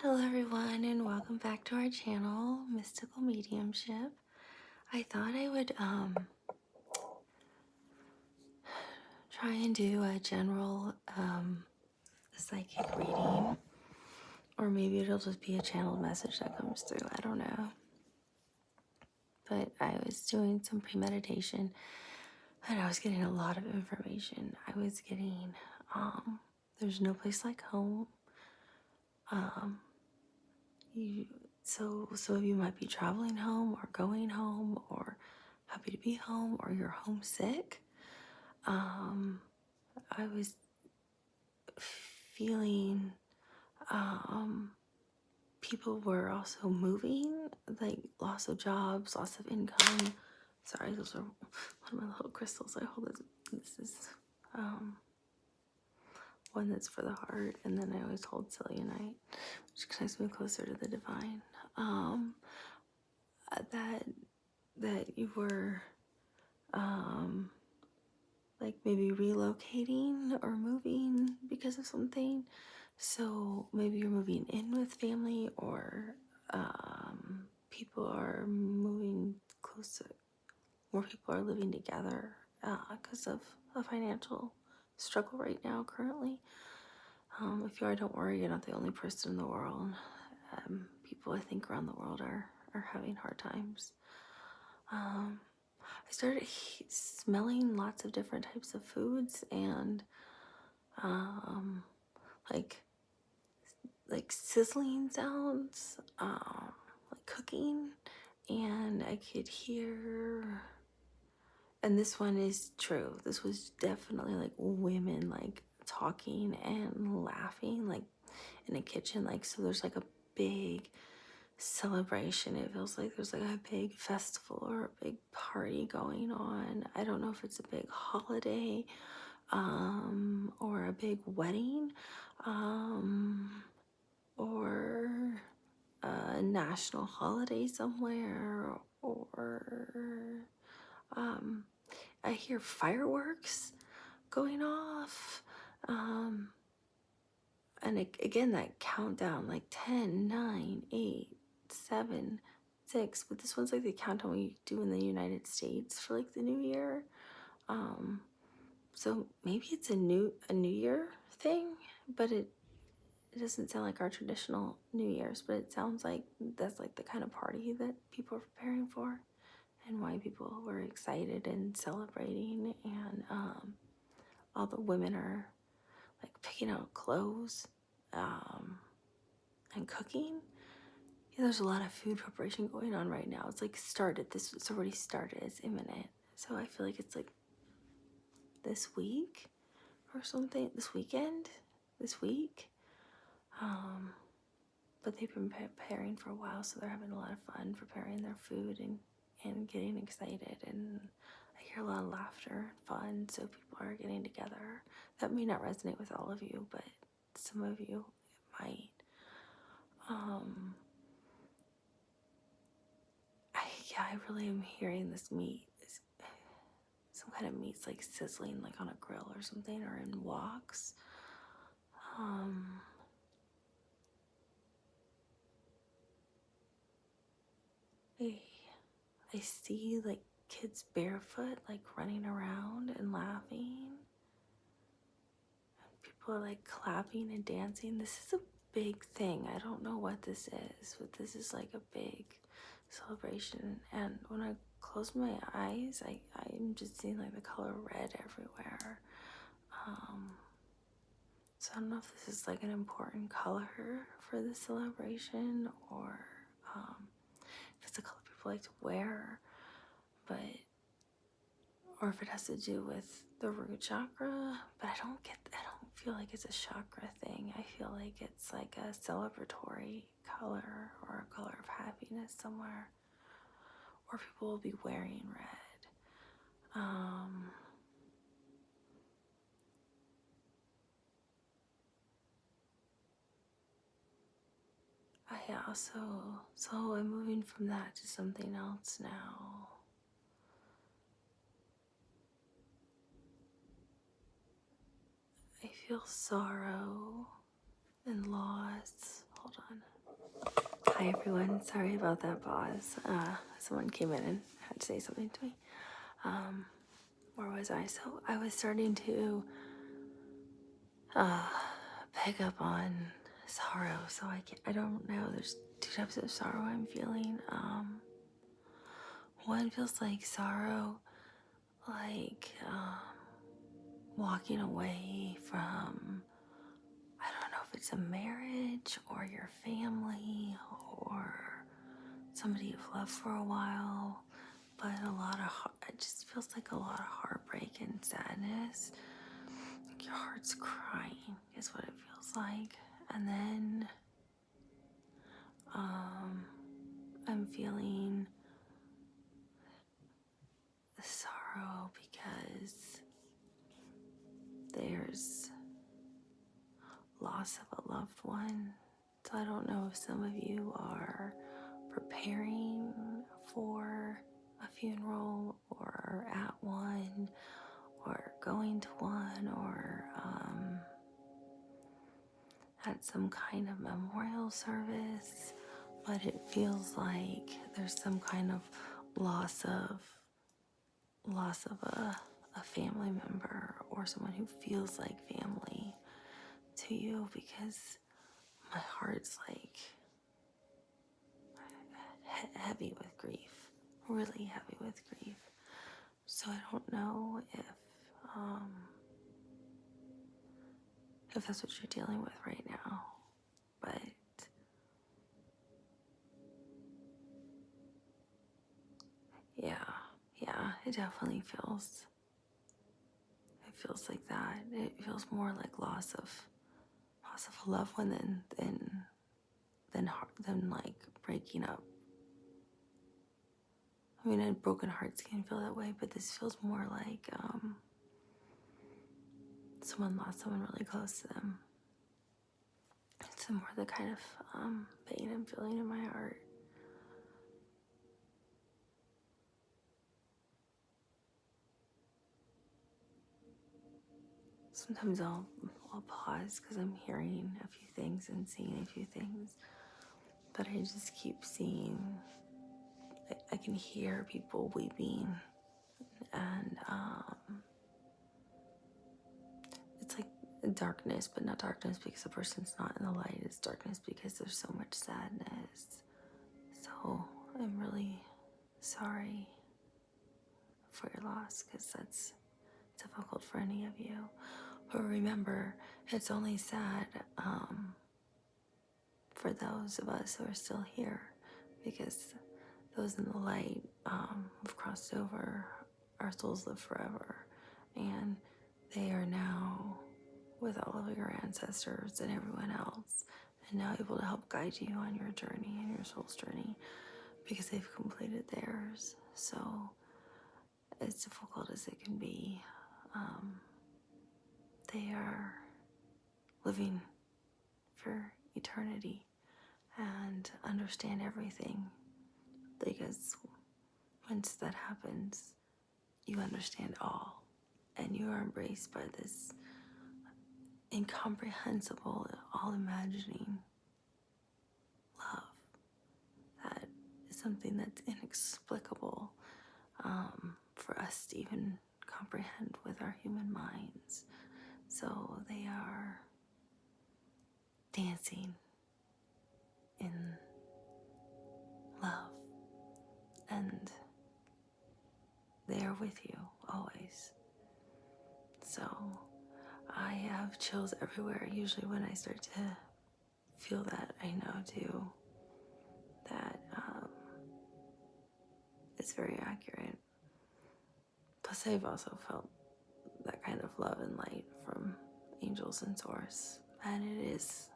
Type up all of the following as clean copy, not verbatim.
Hello everyone and welcome back to our channel, Mystical Mediumship. I thought I would try and do a general psychic reading, or maybe it'll just be a channeled message that comes through, I don't know. But I was doing some premeditation and I was getting a lot of information. I was getting there's no place like home. So some of you might be traveling home or going home or happy to be home, or you're homesick. I was feeling people were also moving, like loss of jobs, loss of income. Sorry, those are one of my little crystals I hold. This is one that's for the heart, and then I always hold selenite, which connects me closer to the divine. That you were like maybe relocating or moving because of something. So maybe you're moving in with family, or people are moving closer. More people are living together because of a financial struggle right now currently. If you are, don't worry, you're not the only person in the world. People I think around the world are having hard times. I started smelling lots of different types of foods and like sizzling sounds, like cooking, and I could hear. And this one is true. This was definitely like women like talking and laughing, like in a kitchen. Like, so there's like a big celebration. It feels like there's like a big festival or a big party going on. I don't know if it's a big holiday or a big wedding or a national holiday somewhere, or I hear fireworks going off, and again that countdown, like 10, 9, 8, 7, 6, but this one's like the countdown we do in the United States for like the new year. So maybe it's a new year thing, but it doesn't sound like our traditional New Year's, but it sounds like that's like the kind of party that people are preparing for, and why people were excited and celebrating. And all the women are like picking out clothes and cooking. Yeah, there's a lot of food preparation going on right now. It's like started. It's already started. It's imminent. So I feel like it's like this week or something. This weekend. This week. But they've been preparing for a while, so they're having a lot of fun preparing their food and getting excited. And I hear a lot of laughter and fun, so people are getting together. That may not resonate with all of you, but some of you it might. I really am hearing this meat. Some kind of meat's like sizzling, like on a grill or something, or in woks. I see like kids barefoot, like running around and laughing. People are like clapping and dancing. This is a big thing. I don't know what this is, but this is like a big celebration. And when I close my eyes, I'm just seeing like the color red everywhere. So I don't know if this is like an important color for the celebration, or if it's a color people like to wear, but or if it has to do with the root chakra. But I don't feel like it's a chakra thing. I feel like it's like a celebratory color, or a color of happiness somewhere, or people will be wearing red. So I'm moving from that to something else now. I feel sorrow and loss hold on. Hi everyone, sorry about that pause. Someone came in and had to say something to me. Where was I? So I was starting to pick up on sorrow. So I don't know. There's two types of sorrow I'm feeling. One feels like sorrow, like walking away from, I don't know if it's a marriage or your family or somebody you've loved for a while, but it just feels like a lot of heartbreak and sadness. Like your heart's crying is what it feels like. And then I'm feeling sorrow because there's loss of a loved one. So I don't know if some of you are preparing for a funeral or at one or going to one or at some kind of memorial service, but it feels like there's some kind of loss of a family member or someone who feels like family to you, because my heart's like heavy with grief, really heavy with grief. So I don't know if that's what you're dealing with right now, but yeah, it definitely feels like that. It feels more like loss of a loved one than like breaking up. I mean, a broken hearts can feel that way, but this feels more like someone lost someone really close to them. It's more the kind of pain I'm feeling in my heart. Sometimes I'll pause because I'm hearing a few things and seeing a few things, but I just keep seeing. I can hear people weeping, and it's like darkness, but not darkness because the person's not in the light. It's darkness because there's so much sadness. So I'm really sorry for your loss, because that's difficult for any of you. But remember, it's only sad for those of us who are still here, because those in the light have crossed over. Our souls live forever, and they are now with all of your ancestors and everyone else, and now able to help guide you on your journey and your soul's journey, because they've completed theirs. So as difficult as it can be, they are living for eternity and understand everything, because once that happens, you understand all, and you are embraced by this incomprehensible, all-imagining love that is something that's inexplicable for us to even comprehend with our human minds. So they are dancing in love, and they are with you always. So I have chills everywhere. Usually when I start to feel that, I know too that it's very accurate. Plus I've also felt that kind of love and light from angels and source, and it is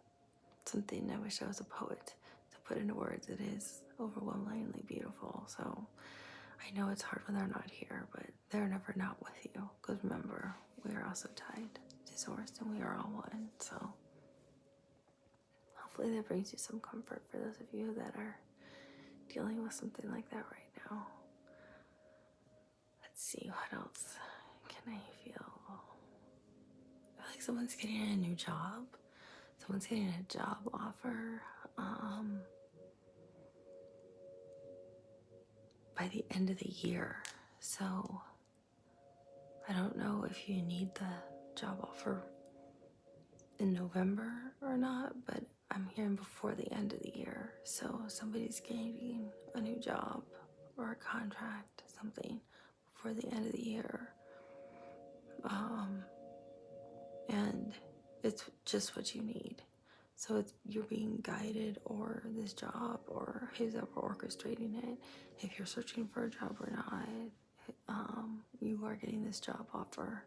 something I wish I was a poet to put into words. It is overwhelmingly beautiful. So I know it's hard when they're not here, but they're never not with you, because remember, we are also tied to source and we are all one. So hopefully that brings you some comfort for those of you that are dealing with something like that right now. Let's see, what else can I feel? I feel like someone's getting a new job. Someone's getting a job offer by the end of the year. So I don't know if you need the job offer in November or not, but I'm hearing before the end of the year. So somebody's getting a new job or a contract, something before the end of the year. And it's just what you need. So it's you're being guided, or this job, or who's ever orchestrating it. If you're searching for a job or not, you are getting this job offer,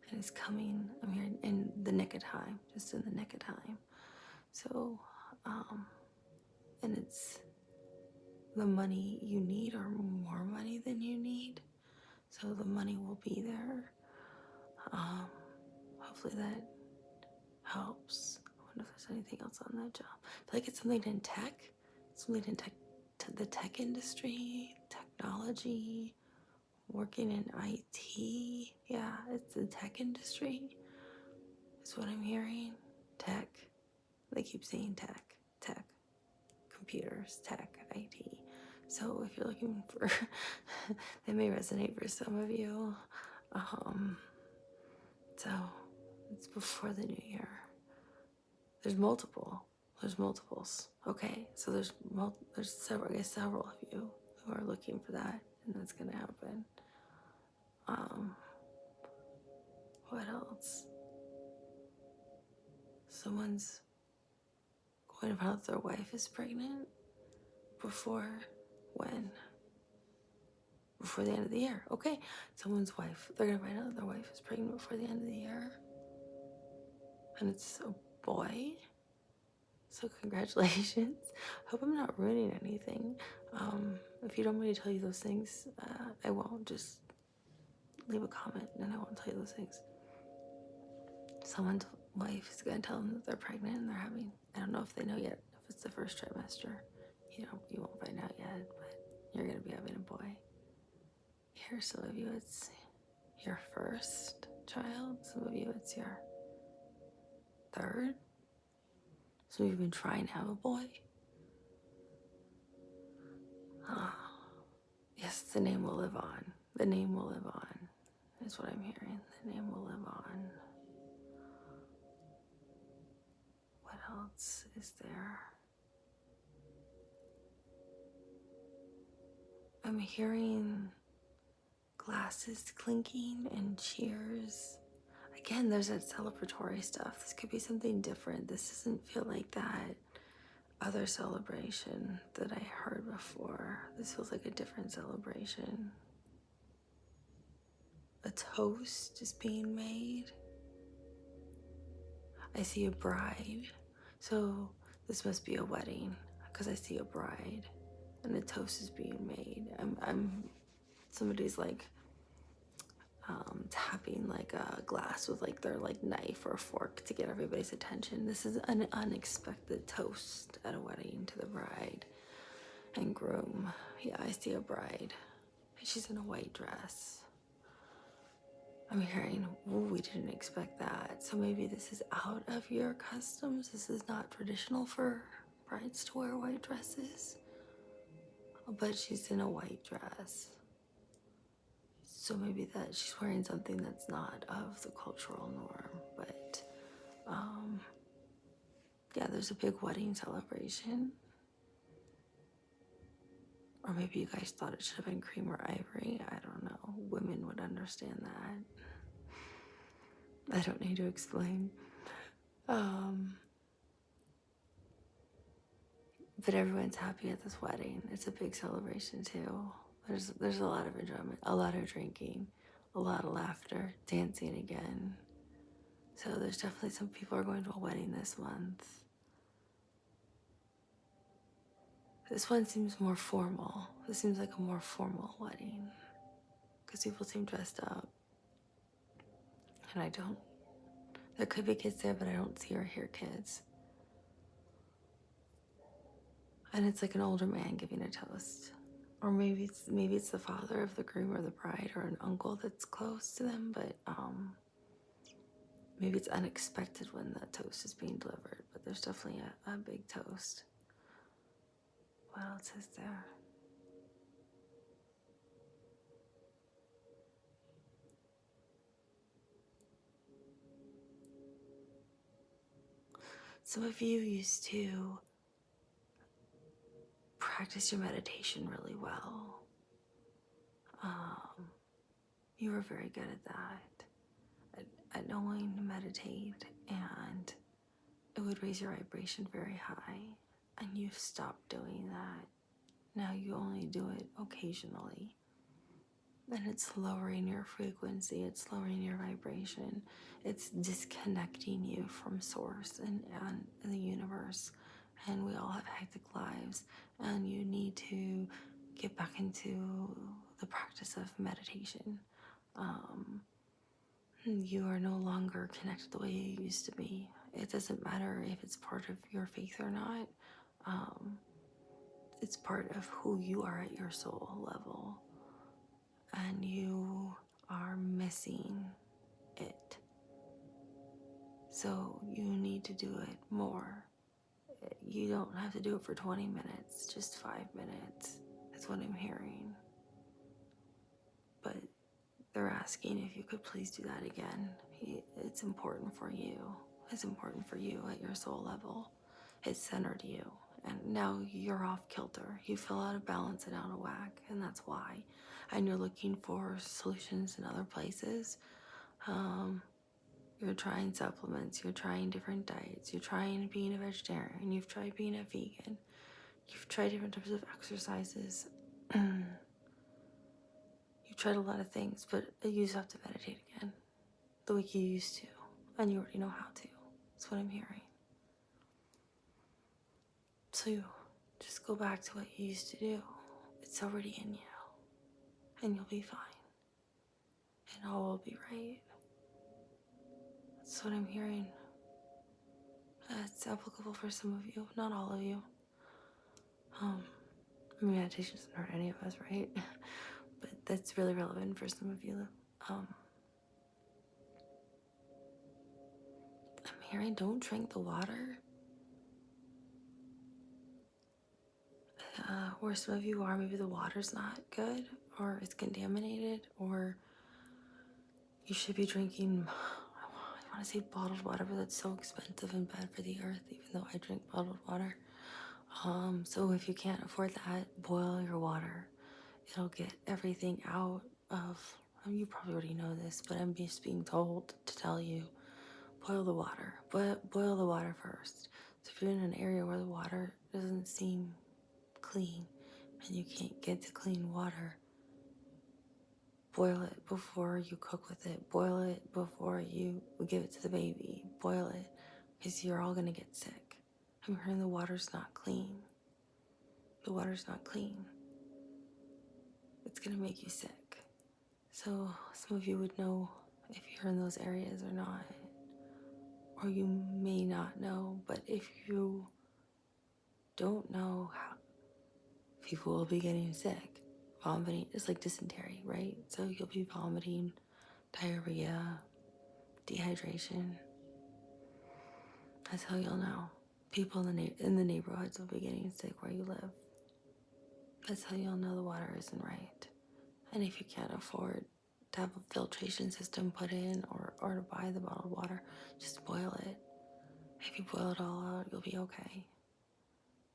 and it's coming. I'm hearing in the nick of time, just in the nick of time. So, and it's the money you need, or more money than you need. So the money will be there. Hopefully that helps. I wonder if there's anything else on that job. I feel like it's something in tech, the tech industry, technology, working in IT. Yeah, it's the tech industry. Is what I'm hearing. Tech. They keep saying tech, computers, tech, IT. So if you're looking for, that may resonate for some of you. So it's before the new year. There's multiples. Okay, so there's several. I guess several of you who are looking for that, and that's gonna happen. What else? Someone's going to find out their wife is pregnant before when? Before the end of the year. Okay, someone's wife. They're gonna find out their wife is pregnant before the end of the year, and it's a boy. So congratulations. Hope I'm not ruining anything. If you don't want me to tell you those things, I won't. Just leave a comment and I won't tell you those things. Someone's wife is going to tell them that they're pregnant and they're having, I don't know if they know yet, if it's the first trimester. You won't find out yet, but you're going to be having a boy. Here, some of you, it's your first child. Some of you, it's your third. Some of you have been trying to have a boy. Yes, the name will live on. The name will live on, is what I'm hearing. The name will live on. What else is there? I'm hearing glasses clinking and cheers. Again, there's that celebratory stuff. This could be something different. This doesn't feel like that other celebration that I heard before. This feels like a different celebration. A toast is being made. I see a bride. So this must be a wedding because I see a bride and a toast is being made. Somebody's like tapping like a glass with like their like knife or fork to get everybody's attention. This is an unexpected toast at a wedding to the bride and groom. Yeah, I see a bride. She's in a white dress. I'm hearing, ooh, we didn't expect that. So maybe this is out of your customs. This is not traditional for brides to wear white dresses. But she's in a white dress. So maybe that she's wearing something that's not of the cultural norm. But yeah, there's a big wedding celebration. Or maybe you guys thought it should have been cream or ivory. I don't know. Women would understand that. I don't need to explain. But everyone's happy at this wedding. It's a big celebration too. There's a lot of enjoyment, a lot of drinking, a lot of laughter, dancing again. So there's definitely some people are going to a wedding this month. This one seems more formal. This seems like a more formal wedding because people seem dressed up. And I don't. There could be kids there, but I don't see or hear kids. And it's like an older man giving a toast. Or maybe it's the father of the groom or the bride or an uncle that's close to them, but Maybe it's unexpected when the toast is being delivered, but there's definitely a big toast. What else is there? Some of you used to practice your meditation really well. You were very good at that, at knowing to meditate, and it would raise your vibration very high. And you've stopped doing that. Now you only do it occasionally. And it's lowering your frequency, it's lowering your vibration, it's disconnecting you from source and the universe. And we all have hectic lives, and you need to get back into the practice of meditation. You are no longer connected the way you used to be. It doesn't matter if it's part of your faith or not. It's part of who you are at your soul level, and you are missing it. So you need to do it more. You don't have to do it for 20 minutes, just 5 minutes. That's what I'm hearing. But they're asking if you could please do that again. It's important for you. It's important for you at your soul level. It's centered you. And now you're off kilter. You feel out of balance and out of whack, and that's why. And you're looking for solutions in other places. You're trying supplements, you're trying different diets, you're trying being a vegetarian, you've tried being a vegan, you've tried different types of exercises. You've tried a lot of things, but you just have to meditate again, the way you used to, and you already know how to. That's what I'm hearing. So you just go back to what you used to do. It's already in you, and you'll be fine, and all will be right. That's what I'm hearing. It's applicable for some of you, not all of you. Meditation doesn't hurt any of us, right? But that's really relevant for some of you. I'm hearing don't drink the water. Where some of you are, maybe the water's not good, or it's contaminated, or you should be drinking, I want to say bottled water, but that's so expensive and bad for the earth, even though I drink bottled water. So if you can't afford that, boil your water. It'll get everything out of, I mean, you probably already know this, but I'm just being told to tell you, boil the water. Boil the water first. So if you're in an area where the water doesn't seem clean and you can't get to clean water, boil it before you cook with it. Boil it before you give it to the baby. Boil it, because you're all gonna get sick. I'm hearing the water's not clean. The water's not clean. It's gonna make you sick. So some of you would know if you're in those areas or not. Or you may not know, but if you don't know how, people will be getting sick. Vomiting is like dysentery, right? So you'll be vomiting, diarrhea, dehydration. That's how you'll know. People in the neighborhoods will be getting sick where you live. That's how you'll know the water isn't right. And if you can't afford to have a filtration system put in or to buy the bottled water, just boil it. If you boil it all out, you'll be okay.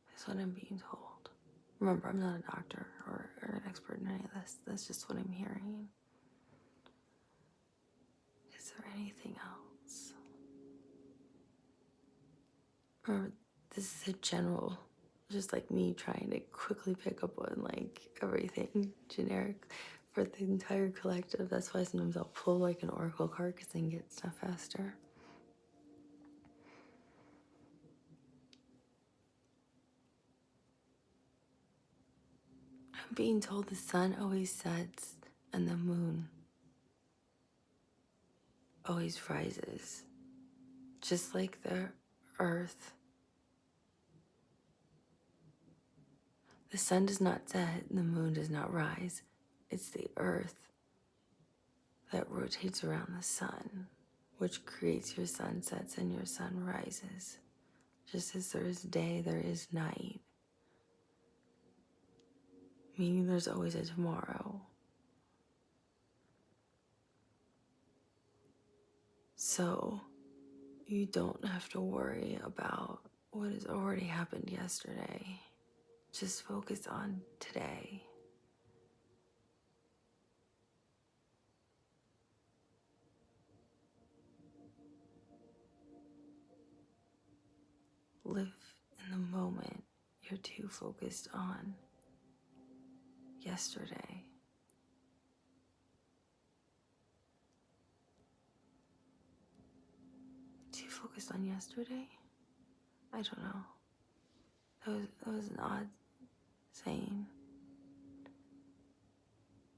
That's what I'm being told. Remember, I'm not a doctor or an expert in any of this. That's just what I'm hearing. Is there anything else? Remember, this is a general, just like me trying to quickly pick up on like everything generic for the entire collective. That's why sometimes I'll pull like an oracle card because I can get stuff faster. I'm being told the sun always sets and the moon always rises, just like the earth. The sun does not set and the moon does not rise. It's the earth that rotates around the sun which creates your sunsets and your sunrises. Just as there is day, there is night, meaning there's always a tomorrow. So you don't have to worry about what has already happened yesterday. Just focus on today. Live in the moment. You're too focused on yesterday. Too focused on yesterday? I don't know. That was an odd saying.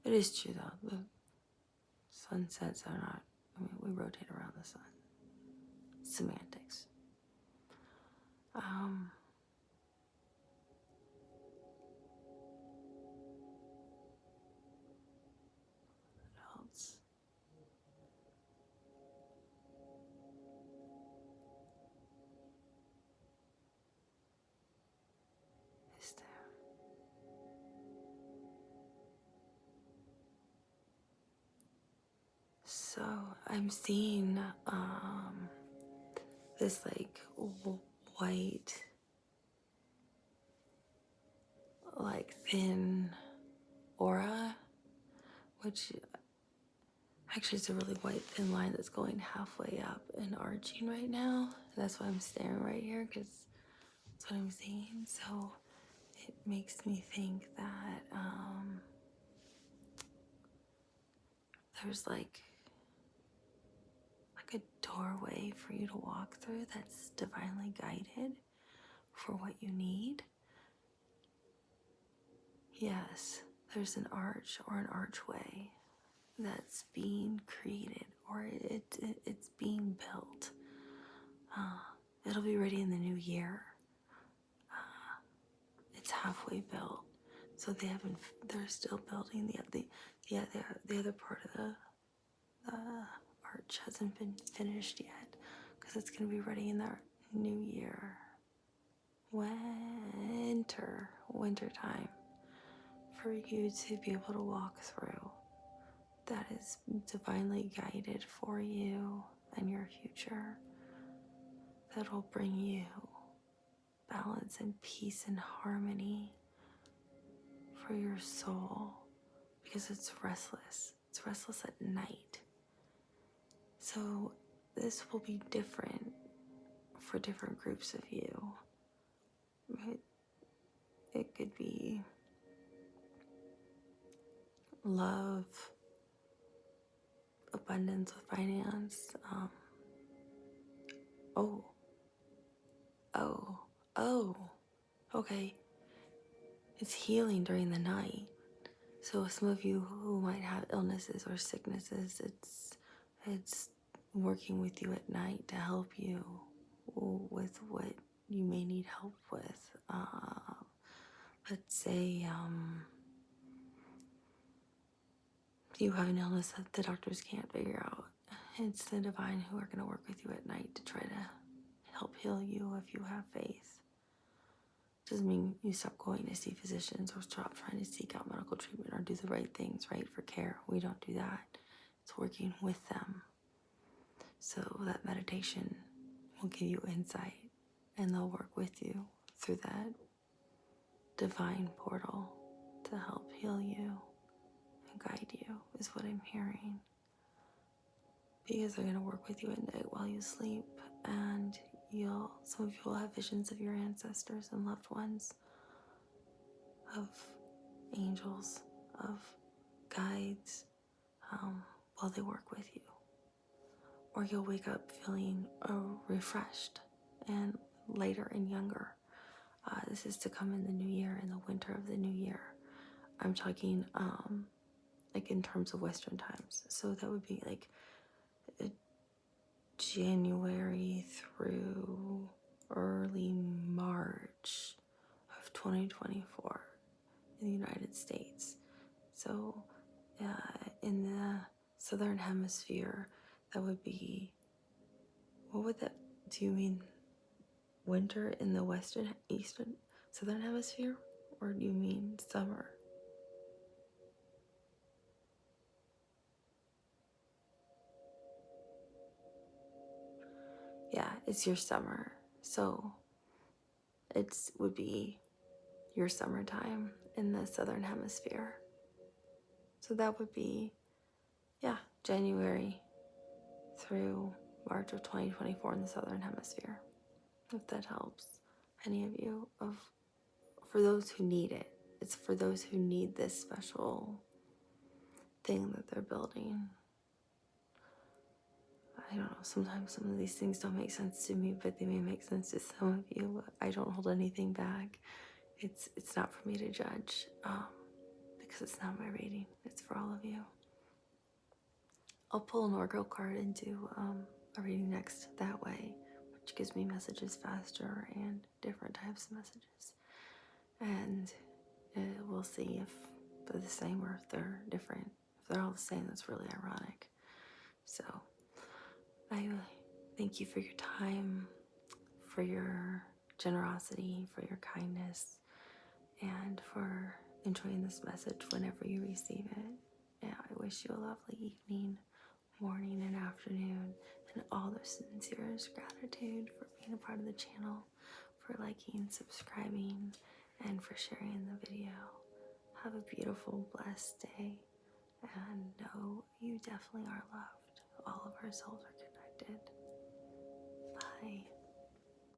It is true though. The sunsets are not, we rotate around the sun. Semantics. What else? Is there? So I'm seeing this like white, like thin aura, which actually it's a really white thin line that's going halfway up and arching right now. That's why I'm staring right here, because that's what I'm seeing. So it makes me think that there's like a doorway for you to walk through that's divinely guided for what you need. Yes, there's an arch or an archway that's being created, or it's being built. It'll be ready in the new year. It's halfway built, so they're still building the other part of the arch hasn't been finished yet, because it's gonna be ready in the new year, winter time, for you to be able to walk through. That is divinely guided for you and your future. That'll bring you balance and peace and harmony for your soul, because it's restless. It's restless at night. So this will be different for different groups of you. It could be love, abundance with finance. Okay. It's healing during the night. So some of you who might have illnesses or sicknesses, it's working with you at night to help you with what you may need help with. Let's say you have an illness that the doctors can't figure out. It's the divine who are going to work with you at night to try to help heal you if you have faith. Doesn't mean you stop going to see physicians or stop trying to seek out medical treatment or do the right things, right, for care. We don't do that. It's working with them. So that meditation will give you insight, and they'll work with you through that divine portal to help heal you and guide you, is what I'm hearing. Because they're going to work with you at night while you sleep, and some of you will have visions of your ancestors and loved ones, of angels, of guides, while they work with you. Or you'll wake up feeling refreshed and lighter and younger. This is to come in the new year, in the winter of the new year. I'm talking like in terms of Western times. So that would be like January through early March of 2024 in the United States. So in the Southern Hemisphere, that would be What would that, do you mean winter in the western, eastern, southern hemisphere? Or do you mean summer? Yeah, it's your summer. So would be your summertime in the southern hemisphere. So that would be, yeah, January through March of 2024 in the southern hemisphere. If that helps any of you, for those who need it. It's for those who need this special thing that they're building. I don't know, sometimes some of these things don't make sense to me, but they may make sense to some of you. I don't hold anything back. It's not for me to judge, because it's not my reading. It's for all of you. I'll pull an oracle card and do a reading next that way, which gives me messages faster and different types of messages. And we'll see if they're the same or if they're different. If they're all the same, that's really ironic. So I thank you for your time, for your generosity, for your kindness, and for enjoying this message whenever you receive it. And I wish you a lovely evening, morning, and afternoon, and all the sincerest gratitude for being a part of the channel, for liking, subscribing, and for sharing the video. Have a beautiful, blessed day, and know you definitely are loved. All of our souls are connected. Bye.